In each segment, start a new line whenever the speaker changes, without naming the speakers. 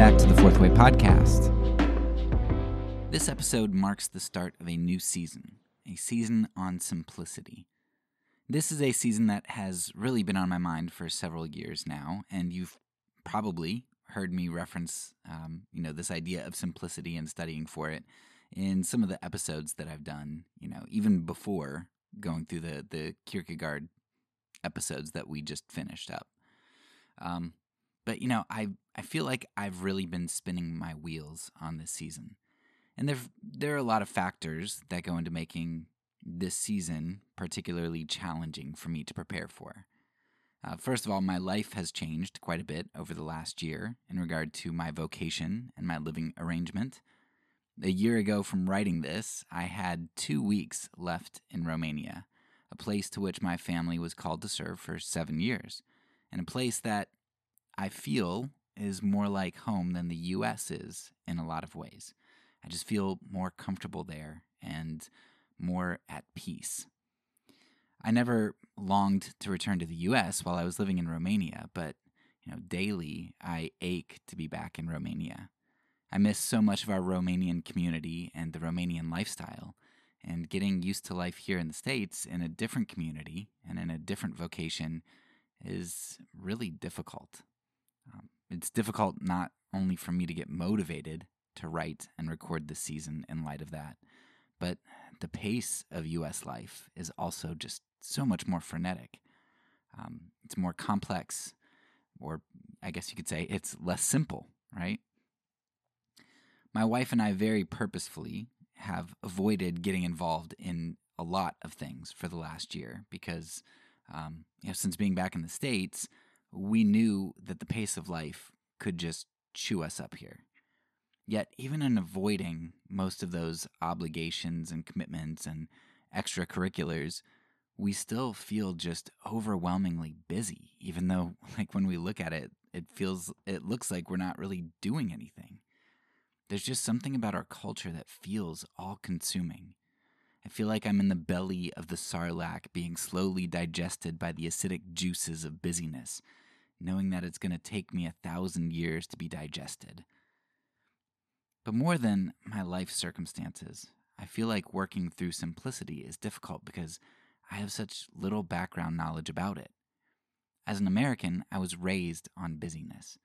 back to the Fourth Way Podcast. This episode marks the start of a new season, a season on simplicity. This is a season that has really been on my mind for several years now, and you've probably heard me reference, this idea of simplicity and studying for it in some of the episodes that I've done, even before going through the Kierkegaard episodes that we just finished up. But I feel like I've really been spinning my wheels on this season. And there are a lot of factors that go into making this season particularly challenging for me to prepare for. First of all, my life has changed quite a bit over the last year in regard to my vocation and my living arrangement. A year ago from writing this, I had 2 weeks left in Romania, a place to which my family was called to serve for 7 years, and a place that I feel is more like home than the U.S. is in a lot of ways. I just feel more comfortable there and more at peace. I never longed to return to the U.S. while I was living in Romania, but daily I ache to be back in Romania. I miss so much of our Romanian community and the Romanian lifestyle, and getting used to life here in the States in a different community and in a different vocation is really difficult. It's difficult not only for me to get motivated to write and record this season in light of that, but the pace of U.S. life is also just so much more frenetic. It's more complex, or I guess you could say it's less simple, right? My wife and I very purposefully have avoided getting involved in a lot of things for the last year because, since being back in the States, we knew that the pace of life could just chew us up here. Yet, even in avoiding most of those obligations and commitments and extracurriculars, we still feel just overwhelmingly busy, even though, when we look at it, it looks like we're not really doing anything. There's just something about our culture that feels all-consuming. I feel like I'm in the belly of the sarlacc being slowly digested by the acidic juices of busyness, knowing that it's going to take me 1,000 years to be digested. But more than my life circumstances, I feel like working through simplicity is difficult because I have such little background knowledge about it. As an American, I was raised on busyness.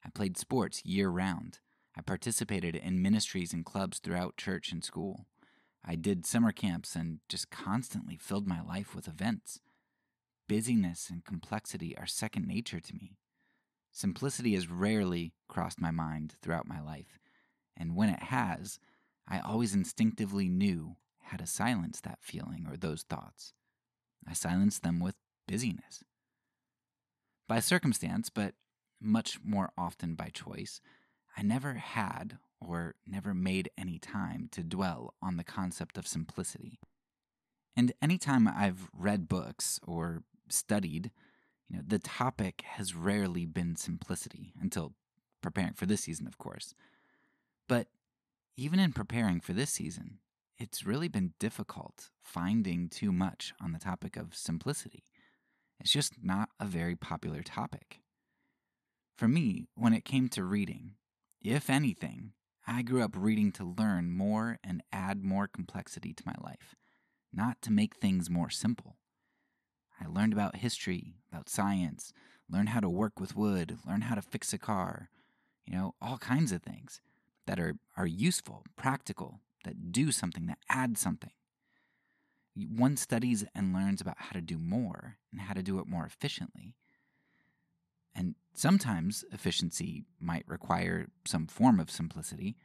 I played sports year-round. I participated in ministries and clubs throughout church and school. I did summer camps and just constantly filled my life with events. Busyness and complexity are second nature to me. Simplicity has rarely crossed my mind throughout my life, and when it has, I always instinctively knew how to silence that feeling or those thoughts. I silenced them with busyness. By circumstance, but much more often by choice, I never had or never made any time to dwell on the concept of simplicity. And anytime I've read books or studied, the topic has rarely been simplicity, until preparing for this season, of course. But even in preparing for this season, it's really been difficult finding too much on the topic of simplicity. It's just not a very popular topic. For me, when it came to reading, if anything, I grew up reading to learn more and add more complexity to my life, not to make things more simple. I learned about history, about science, learned how to work with wood, learned how to fix a car, all kinds of things that are useful, practical, that do something, that add something. One studies and learns about how to do more and how to do it more efficiently. And sometimes efficiency might require some form of simplicity,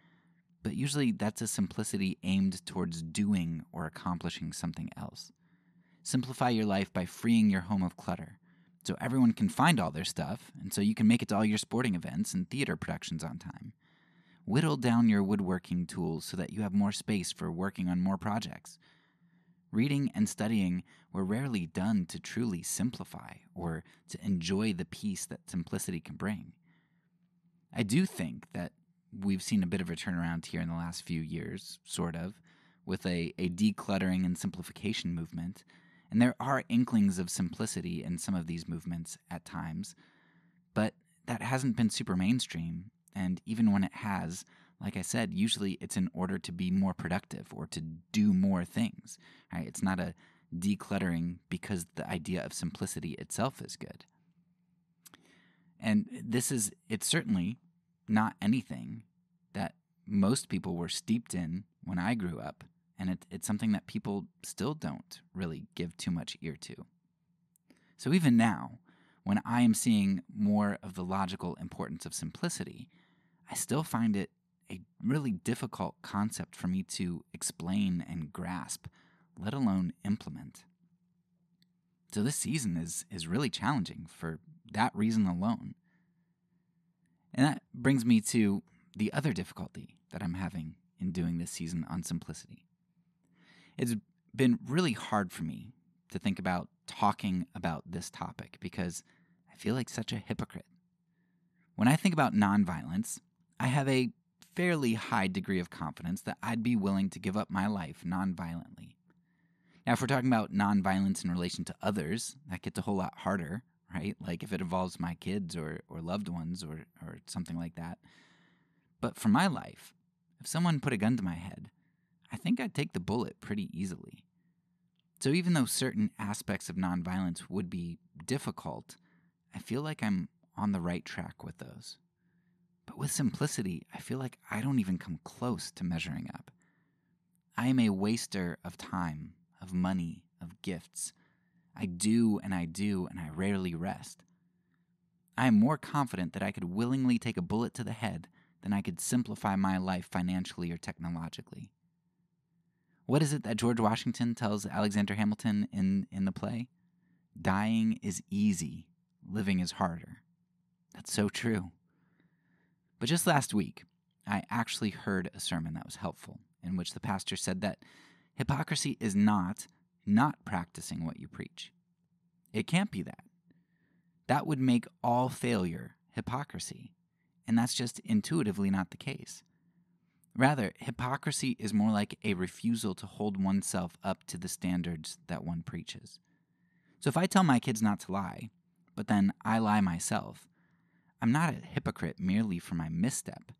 but usually that's a simplicity aimed towards doing or accomplishing something else. Simplify your life by freeing your home of clutter, so everyone can find all their stuff, and so you can make it to all your sporting events and theater productions on time. Whittle down your woodworking tools so that you have more space for working on more projects. Reading and studying were rarely done to truly simplify or to enjoy the peace that simplicity can bring. I do think that we've seen a bit of a turnaround here in the last few years, sort of, with a decluttering and simplification movement, and there are inklings of simplicity in some of these movements at times, but that hasn't been super mainstream, And even when it has, like I said, usually it's in order to be more productive or to do more things, right? It's not a decluttering because the idea of simplicity itself is good. And it's certainly not anything that most people were steeped in when I grew up, and it's something that people still don't really give too much ear to. So even now, when I am seeing more of the logical importance of simplicity, I still find it a really difficult concept for me to explain and grasp, let alone implement. So this season is really challenging for that reason alone. And that brings me to the other difficulty that I'm having in doing this season on simplicity. It's been really hard for me to think about talking about this topic because I feel like such a hypocrite. When I think about nonviolence, I have a fairly high degree of confidence that I'd be willing to give up my life nonviolently. Now, if we're talking about nonviolence in relation to others, that gets a whole lot harder, right? Like if it involves my kids or loved ones or something like that. But for my life, if someone put a gun to my head, I think I'd take the bullet pretty easily. So even though certain aspects of nonviolence would be difficult, I feel like I'm on the right track with those. But with simplicity, I feel like I don't even come close to measuring up. I am a waster of time, of money, of gifts. I do, and I rarely rest. I am more confident that I could willingly take a bullet to the head than I could simplify my life financially or technologically. What is it that George Washington tells Alexander Hamilton in the play? Dying is easy, living is harder. That's so true. But just last week, I actually heard a sermon that was helpful, in which the pastor said that hypocrisy is not practicing what you preach. It can't be that. That would make all failure hypocrisy, and that's just intuitively not the case. Rather, hypocrisy is more like a refusal to hold oneself up to the standards that one preaches. So if I tell my kids not to lie, but then I lie myself, I'm not a hypocrite merely for my misstep.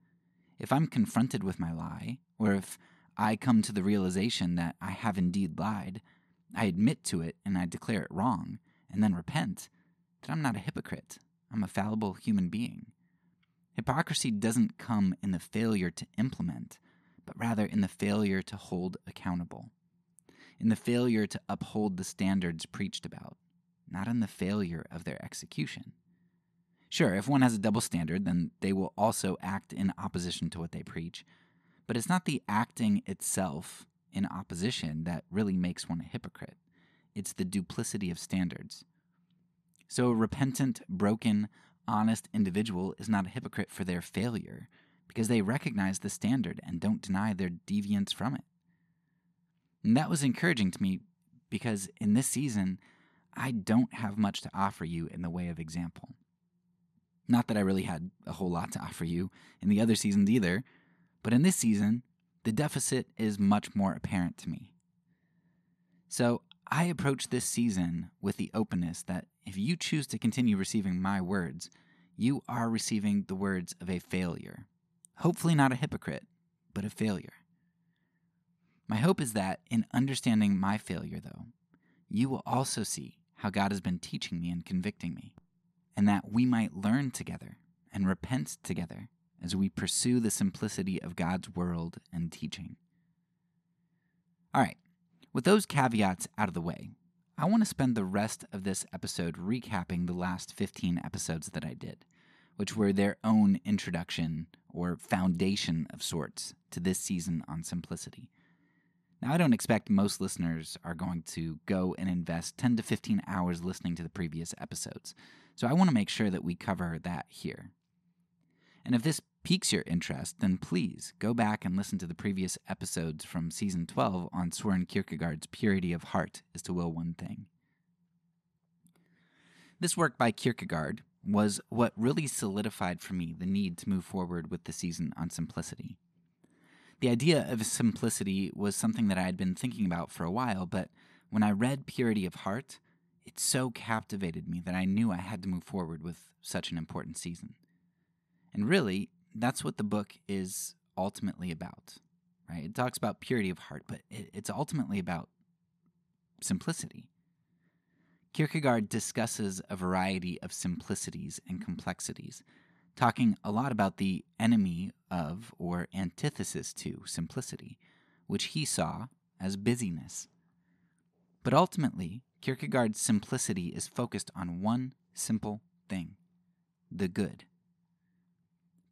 If I'm confronted with my lie, or if I come to the realization that I have indeed lied, I admit to it and I declare it wrong, and then repent, then I'm not a hypocrite. I'm a fallible human being. Hypocrisy doesn't come in the failure to implement, but rather in the failure to hold accountable, in the failure to uphold the standards preached about, not in the failure of their execution. Sure, if one has a double standard, then they will also act in opposition to what they preach, but it's not the acting itself in opposition that really makes one a hypocrite. It's the duplicity of standards. So a repentant, broken, honest individual is not a hypocrite for their failure because they recognize the standard and don't deny their deviance from it. And that was encouraging to me because in this season, I don't have much to offer you in the way of example. Not that I really had a whole lot to offer you in the other seasons either, but in this season, the deficit is much more apparent to me. So I approach this season with the openness that if you choose to continue receiving my words, you are receiving the words of a failure. Hopefully not a hypocrite, but a failure. My hope is that in understanding my failure, though, you will also see how God has been teaching me and convicting me, and that we might learn together and repent together as we pursue the simplicity of God's world and teaching. All right, with those caveats out of the way, I want to spend the rest of this episode recapping the last 15 episodes that I did, which were their own introduction or foundation of sorts to this season on simplicity. Now, I don't expect most listeners are going to go and invest 10 to 15 hours listening to the previous episodes, so I want to make sure that we cover that here. And if this piques your interest, then please go back and listen to the previous episodes from Season 12 on Søren Kierkegaard's Purity of Heart is to Will One Thing. This work by Kierkegaard was what really solidified for me the need to move forward with the season on simplicity. The idea of simplicity was something that I had been thinking about for a while, but when I read Purity of Heart, it so captivated me that I knew I had to move forward with such an important season. And really, that's what the book is ultimately about, right? It talks about purity of heart, but it's ultimately about simplicity. Kierkegaard discusses a variety of simplicities and complexities, talking a lot about the enemy of or antithesis to simplicity, which he saw as busyness. But ultimately, Kierkegaard's simplicity is focused on one simple thing: the good.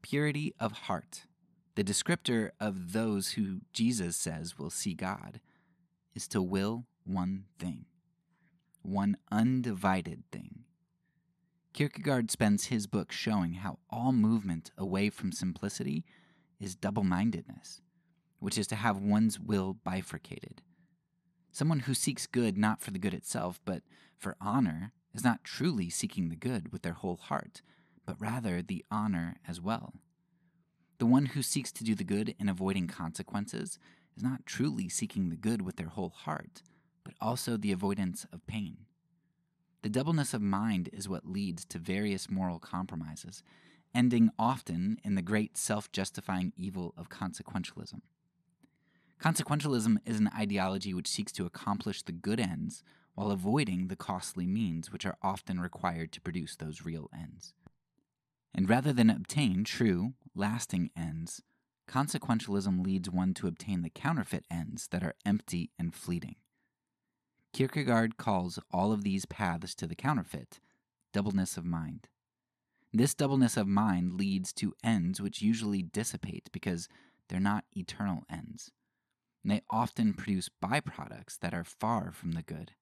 Purity of heart, the descriptor of those who Jesus says will see God, is to will one thing, one undivided thing. Kierkegaard spends his book showing how all movement away from simplicity is double-mindedness, which is to have one's will bifurcated. Someone who seeks good not for the good itself, but for honor, is not truly seeking the good with their whole heart, but rather the honor as well. The one who seeks to do the good in avoiding consequences is not truly seeking the good with their whole heart, but also the avoidance of pain. The doubleness of mind is what leads to various moral compromises, ending often in the great self-justifying evil of consequentialism. Consequentialism is an ideology which seeks to accomplish the good ends while avoiding the costly means which are often required to produce those real ends. And rather than obtain true, lasting ends, consequentialism leads one to obtain the counterfeit ends that are empty and fleeting. Kierkegaard calls all of these paths to the counterfeit doubleness of mind. This doubleness of mind leads to ends which usually dissipate because they're not eternal ends, and they often produce byproducts that are far from the good.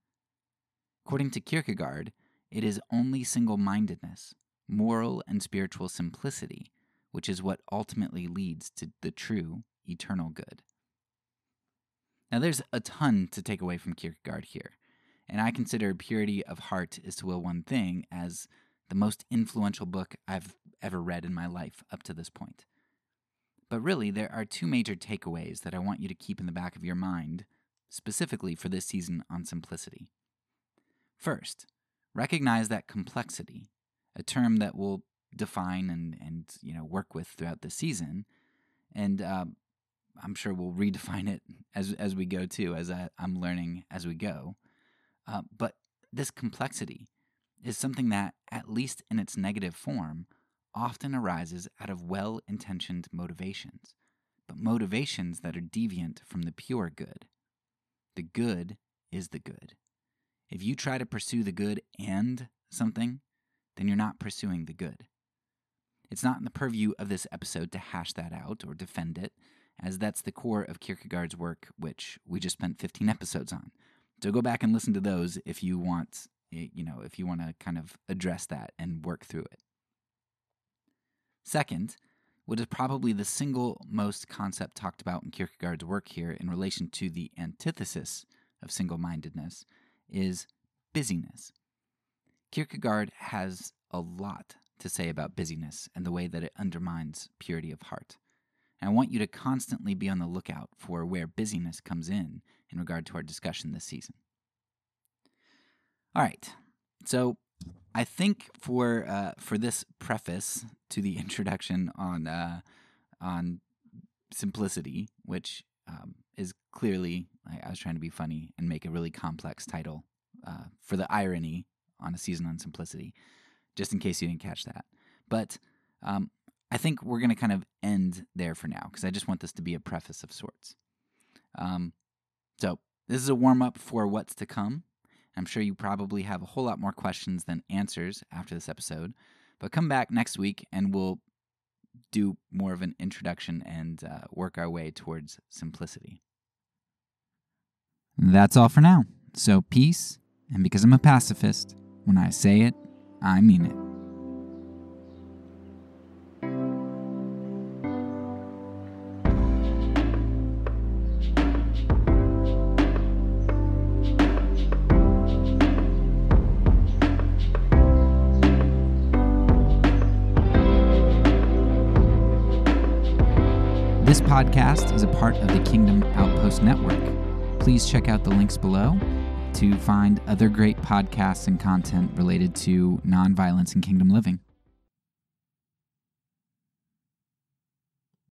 According to Kierkegaard, it is only single-mindedness, moral and spiritual simplicity, which is what ultimately leads to the true, eternal good. Now, there's a ton to take away from Kierkegaard here, and I consider Purity of Heart is to Will One Thing as the most influential book I've ever read in my life up to this point. But really, there are two major takeaways that I want you to keep in the back of your mind, specifically for this season on simplicity. First, recognize that complexity, a term that we'll define and work with throughout the season, and I'm sure we'll redefine it as we go too, as I'm learning as we go. But this complexity is something that, at least in its negative form, often arises out of well-intentioned motivations, but motivations that are deviant from the pure good. The good is the good. If you try to pursue the good and something, then you're not pursuing the good. It's not in the purview of this episode to hash that out or defend it, as that's the core of Kierkegaard's work, which we just spent 15 episodes on. So go back and listen to those if you want, if you want to kind of address that and work through it. Second, what is probably the single most concept talked about in Kierkegaard's work here in relation to the antithesis of single-mindedness is busyness. Kierkegaard has a lot to say about busyness and the way that it undermines purity of heart. And I want you to constantly be on the lookout for where busyness comes in regard to our discussion this season. All right, so I think for this preface to the introduction on simplicity, which is clearly, I was trying to be funny and make a really complex title for the irony on a season on simplicity, just in case you didn't catch that. But I think we're going to kind of end there for now, because I just want this to be a preface of sorts. So this is a warm-up for what's to come. I'm sure you probably have a whole lot more questions than answers after this episode, but come back next week and we'll do more of an introduction and work our way towards simplicity. That's all for now. So peace, and because I'm a pacifist, when I say it, I mean it. This podcast is a part of the Kingdom Outpost Network. Please check out the links below to find other great podcasts and content related to nonviolence and kingdom living.